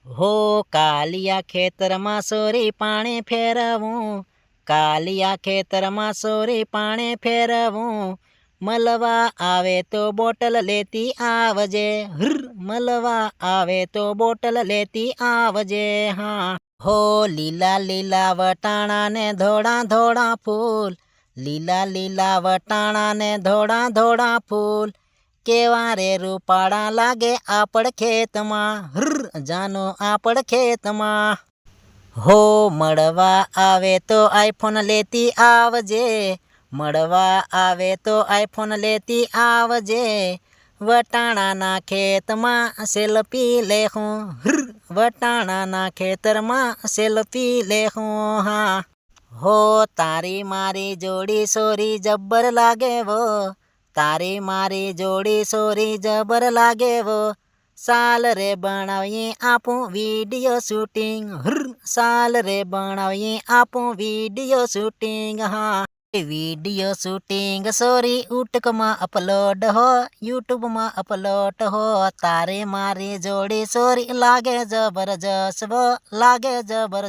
हो कालिया खेतर में सोरी पाणी फेरवूं, कालिया खेतर में सोरी पाणी फेरवूं। मलवा आवे तो बोटल लेती आवजे, मलवा आवे तो बोटल लेती आवजे। हाँ हो लीला लीला वटाणा ने धोड़ा धोड़ा फूल, लीला लीला वटाणा ने धोड़ा धोड़ा फूल। केवा रे रूपाड़ा लागे आपड़ खेत में, जानो आपड़ खेत में। हो मड़वा आवे तो आईफोन लेती आवजे, मड़वा आवे तो आईफोन लेती आवजे। वटाणा ना खेत में सेल्फी लेहूं, वटाणा ना खेतर में सेल्फी लेहूं। हाँ हो तारी मारी जोड़ी सोरी जब्बर लागे वो, तारी मारी जोड़ी सोरी जबर लागे वो। साल रे बनावीए आपू वीडियो शूटिंग, साल रे बनावीए आपू वीडियो शूटिंग। हाँ वीडियो शूटिंग सोरी यूट्यूब में अपलोड हो, यूट्यूब में अपलोड हो। तारे मारी जोड़ी सोरी लागे जबरदस्त वो, लागे जबरदस्त।